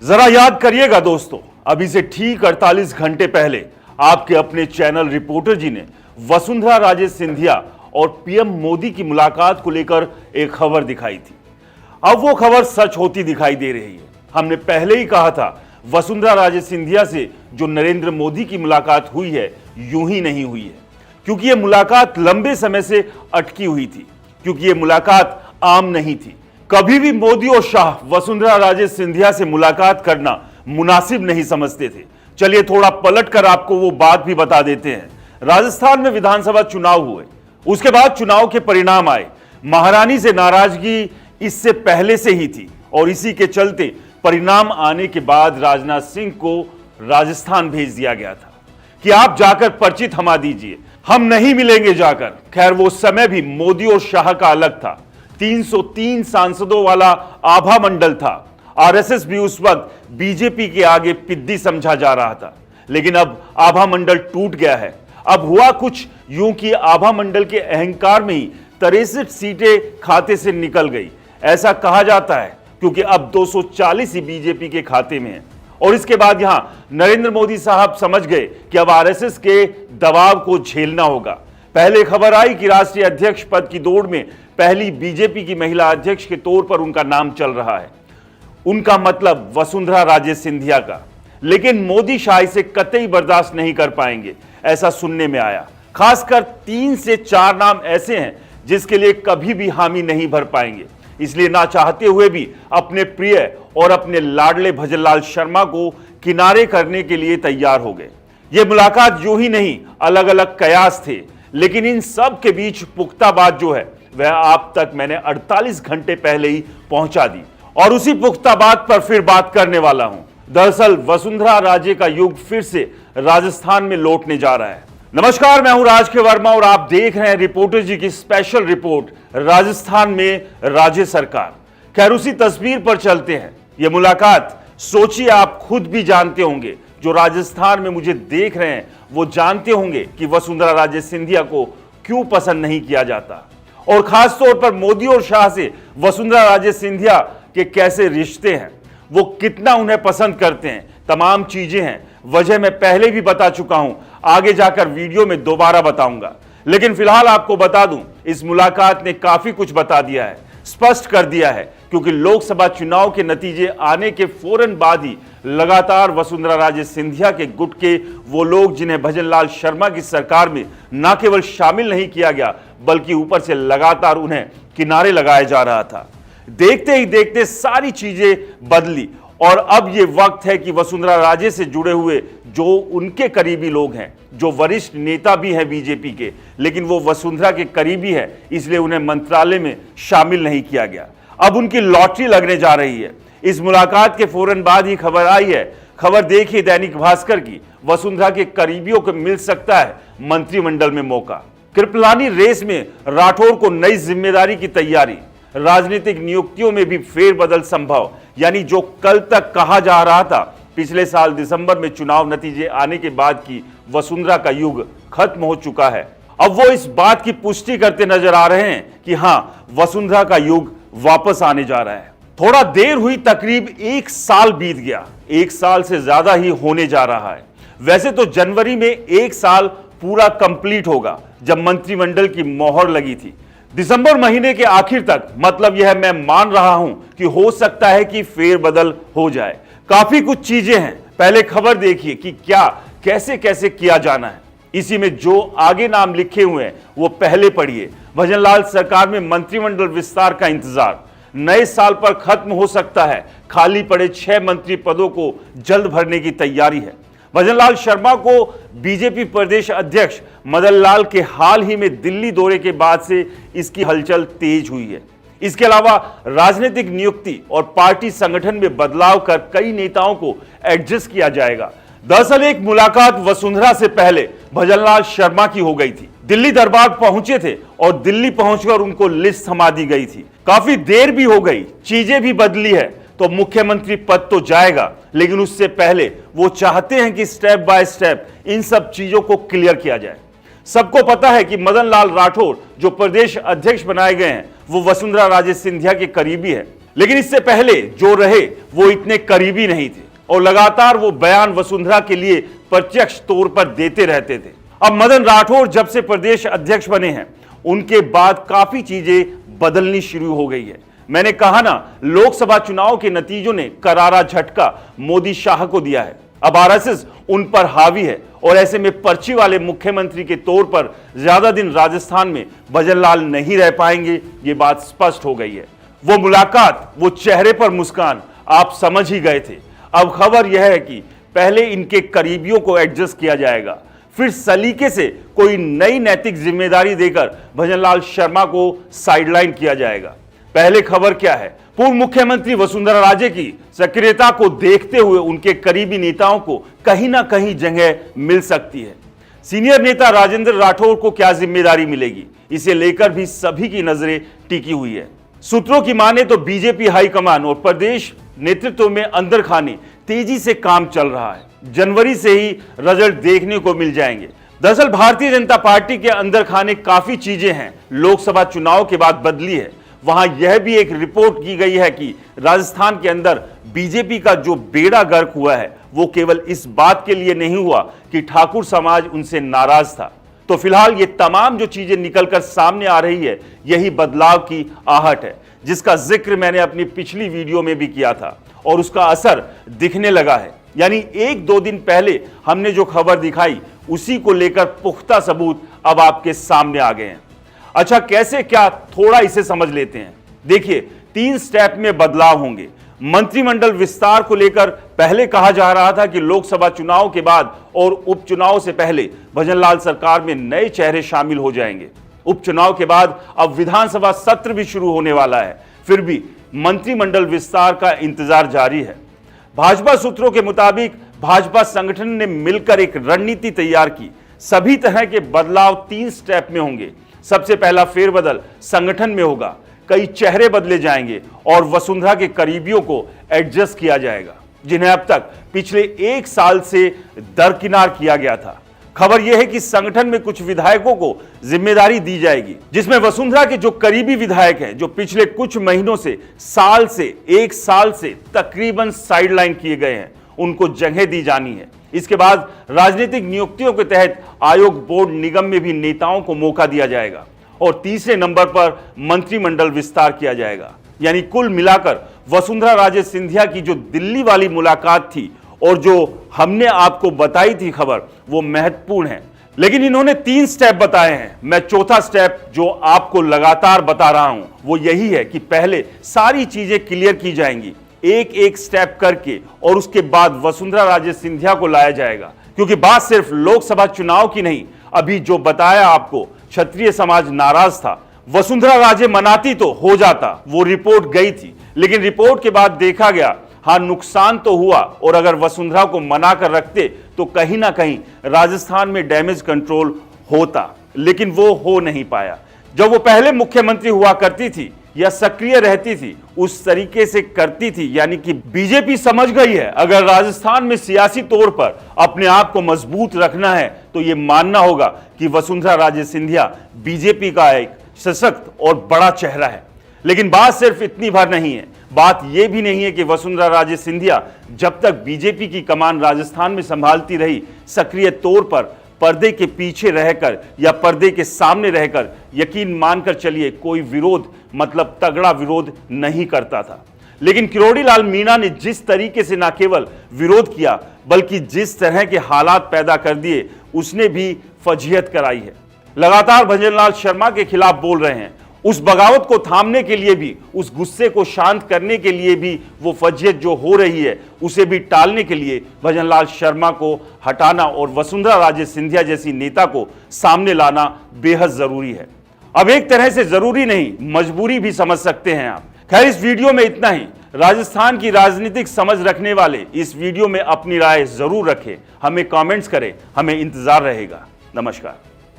जरा याद करिएगा दोस्तों, अभी से ठीक 48 घंटे पहले आपके अपने चैनल रिपोर्टर जी ने वसुंधरा राजे सिंधिया और पीएम मोदी की मुलाकात को लेकर एक खबर दिखाई थी। अब वो खबर सच होती दिखाई दे रही है। हमने पहले ही कहा था, वसुंधरा राजे सिंधिया से जो नरेंद्र मोदी की मुलाकात हुई है, यूं ही नहीं हुई है, क्योंकि यह मुलाकात लंबे समय से अटकी हुई थी, क्योंकि यह मुलाकात आम नहीं थी। कभी भी मोदी और शाह वसुंधरा राजे सिंधिया से मुलाकात करना मुनासिब नहीं समझते थे। चलिए थोड़ा पलटकर आपको वो बात भी बता देते हैं। राजस्थान में विधानसभा चुनाव हुए, उसके बाद चुनाव के परिणाम आए। महारानी से नाराजगी इससे पहले से ही थी और इसी के चलते परिणाम आने के बाद राजनाथ सिंह को राजस्थान भेज दिया गया था कि आप जाकर पर्ची थमा दीजिए, हम नहीं मिलेंगे जाकर। खैर वो समय भी मोदी और शाह का अलग था। 303 सांसदों वाला आभा मंडल था। आरएसएस भी उस वक्त बीजेपी के आगे पिद्दी समझा जा रहा था। लेकिन अब आभा मंडल टूट गया है। अब हुआ कुछ यूं कि आभा मंडल के अहंकार में ही 63 सीटें खाते से निकल गई। ऐसा कहा जाता है क्योंकि अब 240 ही बीजेपी के खाते में है। और इसके बाद यहां नरेंद्र मोदी साहब समझ गए कि अब आरएसएस के दबाव को झेलना होगा। पहले खबर आई कि राष्ट्रीय अध्यक्ष पद की दौड़ में पहली बीजेपी की महिला अध्यक्ष के तौर पर उनका नाम चल रहा है, उनका मतलब वसुंधरा राजे सिंधिया का। लेकिन मोदी शाह इसे कतई बर्दाश्त नहीं कर पाएंगे, ऐसा सुनने में आया। खासकर 3 से 4 नाम ऐसे हैं जिसके लिए कभी भी हामी नहीं भर पाएंगे। इसलिए ना चाहते हुए भी अपने प्रिय और अपने लाडले भजनलाल शर्मा को किनारे करने के लिए तैयार हो गए। ये मुलाकात यूं ही नहीं, अलग अलग कयास थे, लेकिन इन सब के बीच पुख्ता बात जो है वह आप तक मैंने 48 घंटे पहले ही पहुंचा दी और उसी पुख्ता बात पर फिर बात करने वाला हूं। दरअसल वसुंधरा राजे का युग फिर से राजस्थान में लौटने जा रहा है। नमस्कार, मैं हूं राज के वर्मा और आप देख रहे हैं रिपोर्टर जी की स्पेशल रिपोर्ट, राजस्थान में राजे सरकार। खैर उसी तस्वीर पर चलते हैं। यह मुलाकात सोचिए, आप खुद भी जानते होंगे, जो राजस्थान में मुझे देख रहे हैं वो जानते होंगे कि वसुंधरा राजे सिंधिया को क्यों पसंद नहीं किया जाता और खासतौर पर मोदी और शाह से वसुंधरा राजे सिंधिया के कैसे रिश्ते हैं, वो कितना उन्हें पसंद करते हैं। तमाम चीजें हैं, वजह मैं पहले भी बता चुका हूं, आगे जाकर वीडियो में दोबारा बताऊंगा। लेकिन फिलहाल आपको बता दूं, इस मुलाकात ने काफी कुछ बता दिया है, स्पष्ट कर दिया है, क्योंकि लोकसभा चुनाव के नतीजे आने के फौरन बाद ही लगातार वसुंधरा राजे सिंधिया के गुट के वो लोग जिन्हें भजनलाल शर्मा की सरकार में न केवल शामिल नहीं किया गया बल्कि ऊपर से लगातार उन्हें किनारे लगाया जा रहा था। देखते ही देखते सारी चीजें बदली और अब ये वक्त है कि वसुंधरा राजे से जुड़े हुए जो उनके करीबी लोग हैं, जो वरिष्ठ नेता भी हैं बीजेपी के, लेकिन वो वसुंधरा के करीबी है, इसलिए उन्हें मंत्रालय में शामिल नहीं किया गया। अब उनकी लॉटरी लगने जा रही है। इस मुलाकात के फौरन बाद ही खबर आई है, खबर देखिए दैनिक भास्कर की, वसुंधरा के करीबियों को मिल सकता है मंत्रिमंडल में मौका। कृपलानी रेस में राठौर को नई जिम्मेदारी की तैयारी, राजनीतिक नियुक्तियों में भी फेरबदल संभव। यानी जो कल तक कहा जा रहा था पिछले साल दिसंबर में चुनाव नतीजे आने के बाद की वसुंधरा का युग खत्म हो चुका है, अब वो इस बात की पुष्टि करते नजर आ रहे हैं कि हां, वसुंधरा का युग वापस आने जा रहा है। थोड़ा देर हुई, तकरीब 1 साल बीत गया, 1 साल से ज्यादा ही होने जा रहा है। वैसे तो जनवरी में 1 साल पूरा कंप्लीट होगा जब मंत्रिमंडल की मोहर लगी थी। दिसंबर महीने के आखिर तक, मतलब यह मैं मान रहा हूं कि हो सकता है कि फेरबदल हो जाए। काफी कुछ चीजें हैं, पहले खबर देखिए कि क्या कैसे कैसे किया जाना है। इसी में जो आगे नाम लिखे हुए हैं वो पहले पढ़िए। भजनलाल सरकार में मंत्रिमंडल विस्तार का इंतजार नए साल पर खत्म हो सकता है। खाली पड़े 6 मंत्री पदों को जल्द भरने की तैयारी है। भजनलाल शर्मा को बीजेपी प्रदेश अध्यक्ष मदन लाल के हाल ही में दिल्ली दौरे के बाद से इसकी हलचल तेज हुई है। इसके अलावा राजनीतिक नियुक्ति और पार्टी संगठन में बदलाव कर कई नेताओं को एडजस्ट किया जाएगा। दरअसल एक मुलाकात वसुंधरा से पहले भजनलाल शर्मा की हो गई थी। दिल्ली दरबार पहुंचे थे और दिल्ली पहुंचकर उनको लिस्ट थमा दी गई थी। काफी देर भी हो गई, चीजें भी बदली है, तो मुख्यमंत्री पद तो जाएगा, लेकिन उससे पहले वो चाहते हैं कि स्टेप बाय स्टेप इन सब चीजों को क्लियर किया जाए। सबको पता है कि मदन लाल राठौर जो प्रदेश अध्यक्ष बनाए गए हैं वो वसुंधरा राजे सिंधिया के करीबी है। लेकिन इससे पहले जो रहे वो इतने करीबी नहीं थे और लगातार वो बयान वसुंधरा के लिए प्रत्यक्ष तौर पर देते रहते थे। अब मदन राठौर जब से प्रदेश अध्यक्ष बने हैं उनके बाद काफी चीजें बदलनी शुरू हो गई है। मैंने कहा ना, लोकसभा चुनाव के नतीजों ने करारा झटका मोदी शाह को दिया है। अब आरएसएस उन पर हावी है और ऐसे में पर्ची वाले मुख्यमंत्री के तौर पर ज्यादा दिन राजस्थान में भजनलाल नहीं रह पाएंगे, ये बात स्पष्ट हो गई है। वो मुलाकात, वो चेहरे पर मुस्कान आप समझ ही गए थे। अब खबर यह है कि पहले इनके करीबियों को एडजस्ट किया जाएगा, फिर सलीके से कोई नई नैतिक जिम्मेदारी देकर भजनलाल शर्मा को साइडलाइन किया जाएगा। पहले खबर क्या है, पूर्व मुख्यमंत्री वसुंधरा राजे की सक्रियता को देखते हुए उनके करीबी नेताओं को कहीं ना कहीं जगह मिल सकती है। सीनियर नेता राजेंद्र राठौर को क्या जिम्मेदारी मिलेगी, इसे लेकर भी सभी की नजरें टिकी हुई है। सूत्रों की माने तो बीजेपी हाईकमान और प्रदेश नेतृत्व में अंदर खाने तेजी से काम चल रहा है। जनवरी से ही रिजल्ट देखने को मिल जाएंगे। दरअसल भारतीय जनता पार्टी के अंदर खाने काफी चीजें हैं लोकसभा चुनाव के बाद बदली है। वहां यह भी एक रिपोर्ट की गई है कि राजस्थान के अंदर बीजेपी का जो बेड़ा गर्क हुआ है वो केवल इस बात के लिए नहीं हुआ कि ठाकुर समाज उनसे नाराज था। तो फिलहाल ये तमाम जो चीजें निकलकर सामने आ रही है, यही बदलाव की आहट है, जिसका जिक्र मैंने अपनी पिछली वीडियो में भी किया था और उसका असर दिखने लगा है। यानी एक दो दिन पहले हमने जो खबर दिखाई उसी को लेकर पुख्ता सबूत अब आपके सामने आ गए हैं। अच्छा, कैसे क्या, थोड़ा इसे समझ लेते हैं। देखिए, 3 स्टेप में बदलाव होंगे। मंत्रिमंडल विस्तार को लेकर पहले कहा जा रहा था कि लोकसभा चुनाव के बाद और उपचुनाव से पहले भजनलाल सरकार में नए चेहरे शामिल हो जाएंगे। उपचुनाव के बाद अब विधानसभा सत्र भी शुरू होने वाला है, फिर भी मंत्रिमंडल विस्तार का इंतजार जारी है। भाजपा सूत्रों के मुताबिक भाजपा संगठन ने मिलकर एक रणनीति तैयार की। सभी तरह के बदलाव 3 स्टेप में होंगे। सबसे पहला फेरबदल संगठन में होगा, कई चेहरे बदले जाएंगे और वसुंधरा के करीबियों को एडजस्ट किया जाएगा, जिन्हें अब तक पिछले 1 साल से दरकिनार किया गया था। खबर यह है कि संगठन में कुछ विधायकों को जिम्मेदारी दी जाएगी, जिसमें वसुंधरा के जो करीबी विधायक हैं, जो पिछले कुछ महीनों से 1 साल से तकरीबन साइडलाइन किए गए हैं, उनको जगह दी जानी है। इसके बाद राजनीतिक नियुक्तियों के तहत आयोग, बोर्ड, निगम में भी नेताओं को मौका दिया जाएगा और तीसरे नंबर पर मंत्रिमंडल विस्तार किया जाएगा। यानी कुल मिलाकर वसुंधरा राजे सिंधिया की जो दिल्ली वाली मुलाकात थी और जो हमने आपको बताई थी खबर, वो महत्वपूर्ण है। लेकिन इन्होंने 3 स्टेप बताए हैं। मैं चौथा स्टेप जो आपको लगातार बता रहा हूं वो यही है कि पहले सारी चीजें क्लियर की जाएंगी, एक एक स्टेप करके, और उसके बाद वसुंधरा राजे सिंधिया को लाया जाएगा। क्योंकि बात सिर्फ लोकसभा चुनाव की नहीं, अभी जो बताया आपको, क्षत्रिय समाज नाराज था, वसुंधरा राजे मनाती तो हो जाता, वो रिपोर्ट गई थी, लेकिन रिपोर्ट के बाद देखा गया हाँ नुकसान तो हुआ, और अगर वसुंधरा को मना कर रखते तो कहीं ना कहीं राजस्थान में डैमेज कंट्रोल होता, लेकिन वो हो नहीं पाया। जब वो पहले मुख्यमंत्री हुआ करती थी या सक्रिय रहती थी, उस तरीके से करती थी। यानी कि बीजेपी समझ गई है अगर राजस्थान में सियासी तौर पर अपने आप को मजबूत रखना है तो ये मानना होगा कि वसुंधरा राजे सिंधिया बीजेपी का एक सशक्त और बड़ा चेहरा है। लेकिन बात सिर्फ इतनी भर नहीं है, बात यह भी नहीं है कि वसुंधरा राजे सिंधिया जब तक बीजेपी की कमान राजस्थान में संभालती रही, सक्रिय तौर पर पर्दे के पीछे रहकर या पर्दे के सामने रहकर, यकीन मानकर चलिए, कोई विरोध, मतलब तगड़ा विरोध नहीं करता था। लेकिन किरोड़ी लाल मीणा ने जिस तरीके से न केवल विरोध किया बल्कि जिस तरह के हालात पैदा कर दिए, उसने भी फजीहत कराई है। लगातार भजनलाल शर्मा के खिलाफ बोल रहे हैं। उस बगावत को थामने के लिए भी, उस गुस्से को शांत करने के लिए भी, वो फजीहत जो हो रही है उसे भी टालने के लिए भजनलाल शर्मा को हटाना और वसुंधरा राजे सिंधिया जैसी नेता को सामने लाना बेहद जरूरी है। अब एक तरह से जरूरी नहीं, मजबूरी भी समझ सकते हैं आप। खैर, इस वीडियो में इतना ही। राजस्थान की राजनीतिक समझ रखने वाले इस वीडियो में अपनी राय जरूर रखें, हमें कमेंट्स करें, हमें इंतजार रहेगा। नमस्कार।